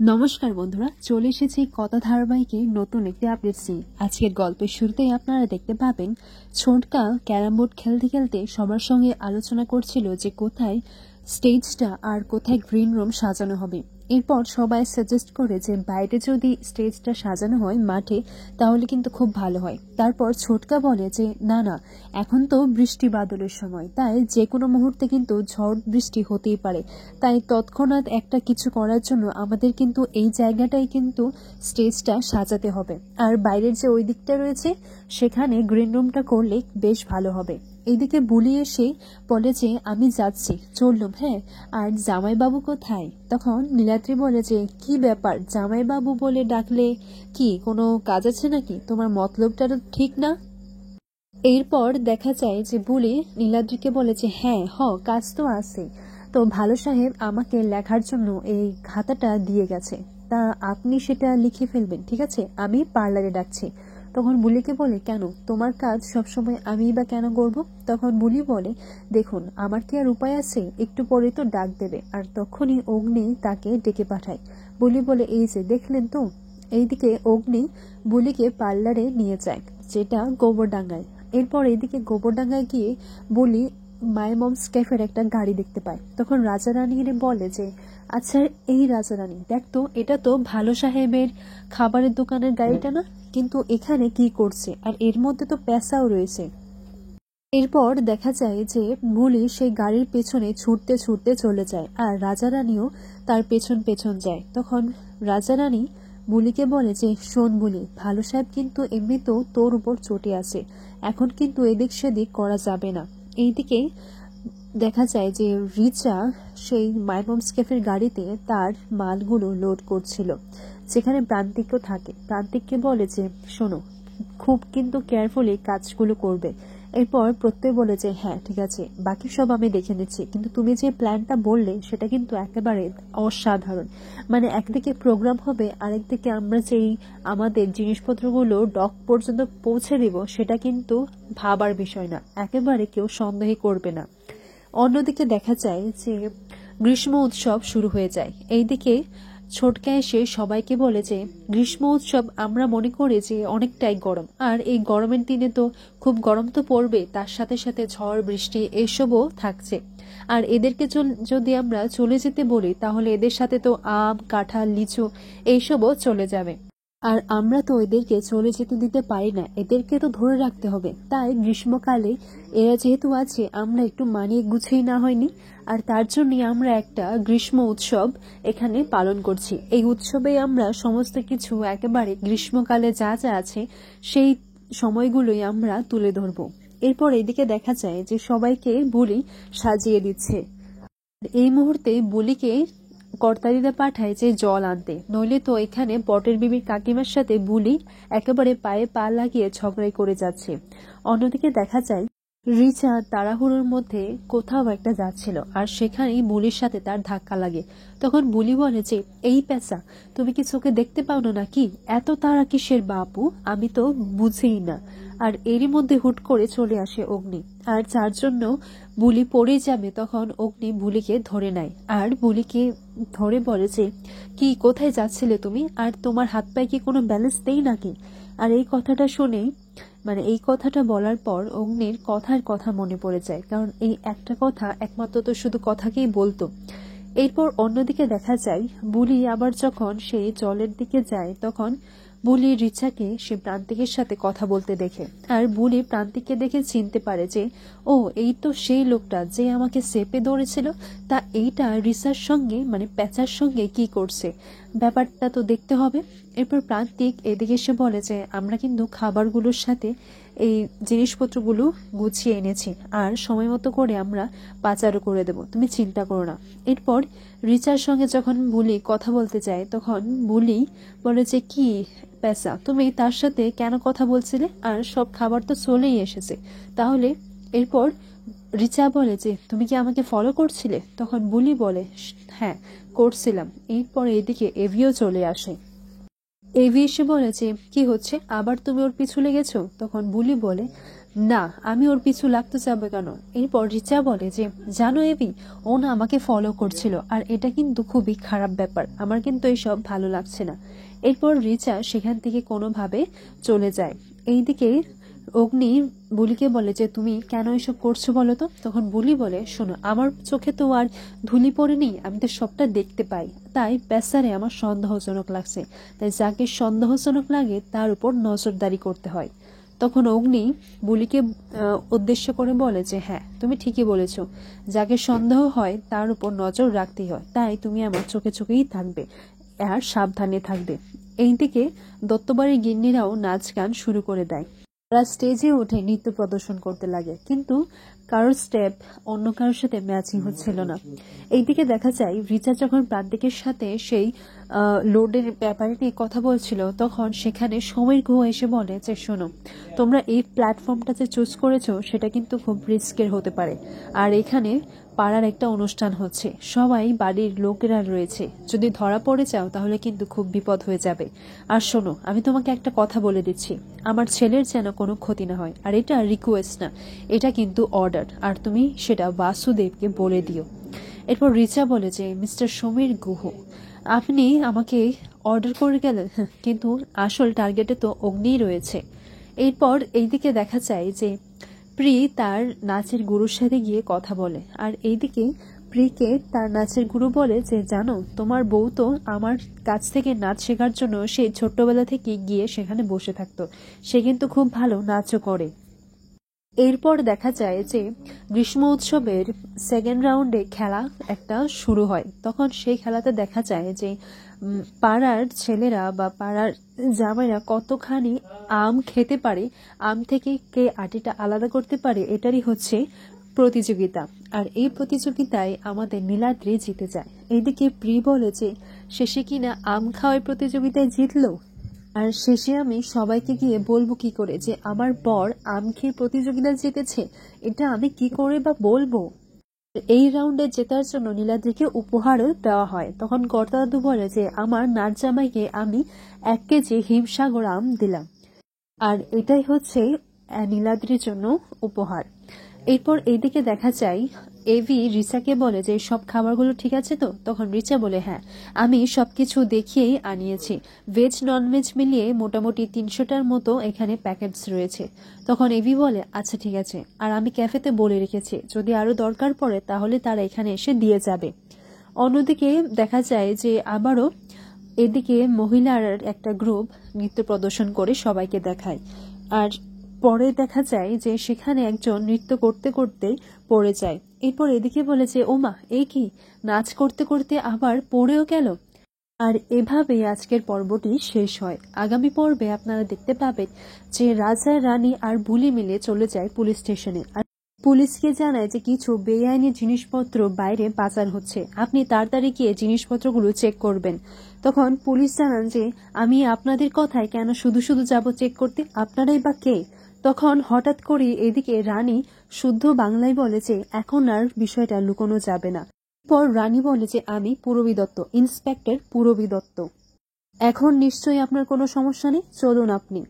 নমস্কার বন্ধুরা, চলে এসেছি কথা ধারাবাহিকের নতুন একটি আপডেটস নিয়ে। আজকের গল্পের শুরুতেই আপনারা দেখতে পাবেন ছোটকা ক্যারাম বোর্ড খেলতে খেলতে সবার সঙ্গে আলোচনা করছিল যে কোথায় স্টেজটা আর কোথায় গ্রিন রুম সাজানো হবে। এরপর সবাই সাজেস্ট করে যে বাইরে যদি স্টেজটা সাজানো হয় মাঠে, তাহলে কিন্তু খুব ভালো হয়। তারপর ছোটকা বলে যে না না, এখন তো বৃষ্টি বাদলের সময়, তাই যে কোনো মুহূর্তে কিন্তু ঝড় বৃষ্টি হতেই পারে, তাই তৎক্ষণাৎ একটা কিছু করার জন্য আমাদের কিন্তু এই জায়গাটাই কিন্তু স্টেজটা সাজাতে হবে। আর বাইরের যে ওই দিকটা রয়েছে সেখানে গ্রিন রুমটা করলে বেশ ভালো হবে। এইদিকে বুলি এসে বলে যে আমি যাচ্ছি, চললুম। হ্যাঁ, আর জামাইবাবু কোথায়? তখন নীলাদ্রি বলে যে কি ব্যাপার, জামাইবাবু বলে ডাকলে কি কোনো কাজ আছে নাকি? তোমার মতলবটা তো ঠিক না। এরপর দেখা যায় যে বুলি নীলাদ্রিকে বলে যে হ্যাঁ কাজ তো আছে, তো ভালো সাহেব আমাকে লেখার জন্য এই খাতাটা দিয়ে গেছে, তা আপনি সেটা লিখে ফেলবেন, ঠিক আছে? আমি পার্লারে ডাকছি। তখন বুলিকে বলে কেন, তোমার কাজ সবসময় আমি বা কেন করব? তখন বুলি বলে দেখুন, আমার কি আর উপায় আছে, একটু পরে তো ডাক দেবে। আর তখনই অগ্নি তাকে ডেকে পাঠায়। বুলি বলে এই যে দেখলেন তো। এইদিকে অগ্নি বুলিকে পার্লারে নিয়ে যায়, যেটা গোবরডাঙ্গায়। এরপর এদিকে গোবরডাঙ্গায় গিয়ে বলি মাই মমস ক্যাফের একটা গাড়ি দেখতে পায়। তখন রাজা রানী বলে যে আচ্ছা এই রাজা রানী, দেখ তো, এটা তো ভালো সাহেবের খাবারের দোকানের গাড়িটা না, কিন্তু এখানে কি করছে? আর এর মধ্যে তো পেশাও রয়েছে। এরপর দেখা যায় যে বুলি সেই গাড়ির পেছনে ছুটতে ছুটতে চলে যায়, আর রাজা রানীও তার পেছন পেছন যায়। তখন রাজা রানী বুলিকে বলে যে শোন বুলি, ভালো সাহেব কিন্তু এমনিতেও তোর উপর চটে আছে, এখন কিন্তু এদিক সেদিক করা যাবে না। এইদিকে দেখা যায় যে রিচা সেই মাইমমস ক্যাফের গাড়িতে তার মালগুলো লোড করছিল, যেখানে প্রান্তিকও থাকে। প্রান্তিককে বলে যে শোনো, খুব কিন্তু কেয়ারফুলি কাজগুলো করবে। এরপর প্রত্যয় বলে যে হ্যাঁ ঠিক আছে, বাকি সব আমি দেখে নিচ্ছি, কিন্তু তুমি যে প্ল্যানটা বললে সেটা কিন্তু একেবারে অসাধারণ। মানে একদিকে প্রোগ্রাম হবে, আরেকদিকে আমরা যেই আমাদের জিনিসপত্রগুলো ডক পর্যন্ত পৌঁছে দিব, সেটা কিন্তু ভাবার বিষয় না, একেবারে কেউ সন্দেহ করবে না। অন্যদিকে দেখা যায় যে গ্রীষ্ম উৎসব শুরু হয়ে যায়। এইদিকে ছোটকা এসে সবাইকে বলে যে গ্রীষ্ম উৎসব আমরা মনে করি যে অনেকটাই গরম, আর এই গরমের দিনে তো খুব গরম তো পড়বে, তার সাথে সাথে ঝড় বৃষ্টি এসবও থাকছে। আর এদেরকে যদি আমরা চলে যেতে বলি, তাহলে এদের সাথে তো আম কাঁঠাল লিচু এইসবও চলে যাবে। আর আমরা তো এদেরকে চলে যেতে দিতে পারি না, এদেরকে তো ধরে রাখতে হবে। তাই গ্রীষ্মকালে এরা যেহেতু আছে, আমরা একটু মানিয়ে গুছিয়ে না হয়নি, আর তার জন্যই আমরা একটা গ্রীষ্ম উৎসব এখানে পালন করছি। এই উৎসবে আমরা সমস্ত কিছু একেবারে গ্রীষ্মকালে যা যা আছে সেই সময়গুলোই আমরা তুলে ধরবো। এরপর এদিকে দেখা যায় যে সবাইকে বুলি সাজিয়ে দিচ্ছে। এই মুহূর্তে বুলিকে কর্তারিরা পাঠায় যে জল আনতে, নইলে তো এখানে পটের বিবির কাকিমার সাথে বুলি একেবারে পায়ে পা লাগিয়ে ঝগড়াই করে যাচ্ছে। অন্যদিকে দেখা যায় রিচা তাড়াহুড়োর মধ্যে কোথাও একটা যাচ্ছিল, আর সেখানেই বুলির সাথে তার ধাক্কা লাগে। তখন বুলি বলে যে এই পেঁচা, তুমি কি চোখে দেখতে পাও না নাকি? এত তাড়া কিসের বাপু, আমি তো বুঝিই না। আর এরই মধ্যে হুট করে চলে আসে অগ্নি, আর যার জন্য বুলি পড়ে যাবে, তখন অগ্নি বুলিকে ধরে নেয়, আর বুলিকে ধরে বলে যে কি, কোথায় যাচ্ছিলে তুমি? আর তোমার হাত পায়ে কি কোনো ব্যালেন্স নেই নাকি? আর এই কথাটা শুনেই, মানে এই কথাটা বলার পর অগ্নির কথার কথা মনে পড়ে যায়, কারণ এই একটা কথা একমাত্র তো শুধু কথাকেই বলতো। এরপর অন্যদিকে দেখা যায় বুলি আবার যখন সেই জলের দিকে যায়, তখন বুলি রিচাকে সে প্রান্তিকের সাথে কথা বলতে দেখে, আর বুলি প্রান্তিককে দেখে চিনতে পারে যে ও এই তো সেই লোকটা যে আমাকে চেপে ধরেছিল। তা এইটা রিচার সঙ্গে মানে প্যাচার সঙ্গে কি করছে, ব্যাপারটা তো দেখতে হবে। এরপর প্রান্তিক এদিকে এসে বলে যে আমরা কিন্তু খাবারগুলোর সাথে এই জিনিসপত্রগুলো গুছিয়ে এনেছি, আর সময় মতো করে আমরা পাচারও করে দেব, তুমি চিন্তা করো না। এরপর রিচার সঙ্গে যখন বুলি কথা বলতে যায়, তখন বুলি বলে যে কি পেশা, তুমি তার সাথে কেন কথা বলছিলে? আর সব খাবার তো চলেই এসেছে তাহলে। এরপর রিচা বলে যে তুমি কি আমাকে ফলো করছিলে? তখন বুলি বলে হ্যাঁ করছিলাম। এরপর এদিকে এভিও চলে আসে। এভি এসে বলে যে কি হচ্ছে, আবার তুমি ওর পিছু লেগেছো? তখন বুলি বলে না, আমি ওর পিছু লাগতে যাবে কেন। এরপর রিচা বলে যে জানো এভি, ও না আমাকে ফলো করছিল, আর এটা কিন্তু খুবই খারাপ ব্যাপার, আমার কিন্তু এইসব ভালো লাগছে না। এরপর রিচা সেখান থেকে কোনোভাবে চলে যায়। এইদিকে অগ্নি বুলিকে বলে যে তুমি কেন এসব করছো বলো তো। তখন বুলি বলে শোনো, আমার চোখে তো আর ধুলি পড়েনি, আমি তো সবটা দেখতে পাই, তাই ব্যাসারে আমার সন্দেহজনক লাগছে, তাই যাকে সন্দেহজনক লাগে তার উপর নজরদারি করতে হয়। তখন অগ্নি বুলিকে উদ্দেশ্য করে বলে যে হ্যাঁ, তুমি ঠিকই বলেছ, যাকে সন্দেহ হয় তার উপর নজর রাখতেই হয়, তাই তুমি আমার চোখে চোখেই থাকবে আর সাবধানে থাকবে। এইদিকে দত্তবাড়ির গিন্নিরাও নাচ গান শুরু করে দেয়। তারা স্টেজে উঠে নৃত্য প্রদর্শন করতে লাগে, কিন্তু কারোর স্টেপ অন্য কারোর সাথে ম্যাচিং হচ্ছিল না। এইদিকে দেখা যায় রিচা যখন প্রান্তিকের সাথে সেই লোডের ব্যাপারে নিয়ে কথা বলছিল, তখন সেখানে সমীর গুহ এসে বলে যে শোনো, তোমরা এই প্ল্যাটফর্মটা যে চুজ করেছো সেটা কিন্তু খুব রিস্কের হতে পারে, আর এখানে পাড়ার একটা অনুষ্ঠান হচ্ছে, সবাই বাড়ির লোকেরা রয়েছে, যদি ধরা পড়ে যাও তাহলে কিন্তু খুব বিপদ হয়ে যাবে। আর শোনো, আমি তোমাকে একটা কথা বলে দিচ্ছি, আমার ছেলের যেন কোনো ক্ষতি না হয়, আর এটা রিকোয়েস্ট না, এটা কিন্তু অর্ডার, আর তুমি সেটা বাসুদেবকে বলে দিও। এরপর রিচা বলে যে মিস্টার সমীর গুহ, আপনি আমাকে অর্ডার করে গেলেন, কিন্তু আসল টার্গেটে তো অগ্নিই রয়েছে। এরপর এইদিকে দেখা যায় যে প্রি তার নাচের গুরুর সাথে গিয়ে কথা বলে, আর এইদিকে প্রিকে তার নাচের গুরু বলে যে জানো, তোমার বউ তো আমার কাছ থেকে নাচ শেখার জন্য সেই ছোট্টবেলা থেকে গিয়ে সেখানে বসে থাকতো, সে কিন্তু খুব ভালো নাচও করে। এরপর দেখা যায় যে গ্রীষ্ম উৎসবের সেকেন্ড রাউন্ডে খেলা একটা শুরু হয়। তখন সেই খেলাতে দেখা যায় যে পাড়ার ছেলেরা বা পাড়ার জামাইরা কতখানি আম খেতে পারে, আম থেকে কে আটিটা আলাদা করতে পারে, এটারই হচ্ছে প্রতিযোগিতা। আর এই প্রতিযোগিতায় আমাদের নীলাদ্রি জিতে যায়। এইদিকে প্রি বলে যে শেষে কিনা আম খাওয়ার প্রতিযোগিতায় জিতলো, আর শেষে আমি সবাইকে গিয়ে বলবো কি করে যে আমার বর আম খেয়ে প্রতিযোগিতা জিতেছে, এটা আমি কি করে বা বলবো। এই রাউন্ডে জেতার জন্য নীলাদ্রিকে উপহারও দেওয়া হয়। তখন কর্তাদাদু বলে যে আমার নাচ জামাইকে আমি 1 কেজি হিমসাগর আম দিলাম, আর এটাই হচ্ছে নীলাদ্রির জন্য উপহার। এরপর এইদিকে দেখা যায় এভি রিচাকে বলে যে সব খাবারগুলো ঠিক আছে তো। তখন রিচা বলে হ্যাঁ, আমি সবকিছু দেখিয়েই আনিয়েছি, ভেজ ননভেজ মিলিয়ে মোটামুটি 300টার মতো এখানে প্যাকেটস রয়েছে। তখন এভি বলে আচ্ছা ঠিক আছে, আর আমি ক্যাফেতে বলে রেখেছি যদি আরো দরকার পড়ে তাহলে তারা এখানে এসে দিয়ে যাবে। অন্যদিকে দেখা যায় যে আবারও এদিকে মহিলার একটা গ্রুপ নৃত্য প্রদর্শন করে সবাইকে দেখায়, আর পরে দেখা যায় যে সেখানে একজন নৃত্য করতে করতে পড়ে যায়। এরপর এদিকে বলে যে ওমা, এই কি, নাচ করতে করতে আবার পড়েও গেল। আর এভাবেই আজকের পর্বটি শেষ হয়। আগামী পর্বে আপনারা দেখতে পাবেন যে রাজা, রানী আর বুলি মিলে চলে যায় পুলিশ স্টেশনে, আর পুলিশকে জানায় যে কিছু বেআইনি জিনিসপত্র বাইরে পাচার হচ্ছে, আপনি তাড়াতাড়ি গিয়ে জিনিসপত্রগুলো চেক করবেন। তখন পুলিশ জানান যে আমি আপনাদের কথায় কেন শুধু শুধু যাব চেক করতে, আপনারাই বা কে। তখন হঠাৎ করে এদিকে রানী শুদ্ধ বাংলায় বলে যে এখন আর বিষয়টা লুকোনো যাবে না। পর রানী বলে যে আমি পূরবী দত্ত, ইন্সপেক্টর পূরবী দত্ত। এখন নিশ্চয়ই আপনার কোনো সমস্যা নেই, চলুন আপনি।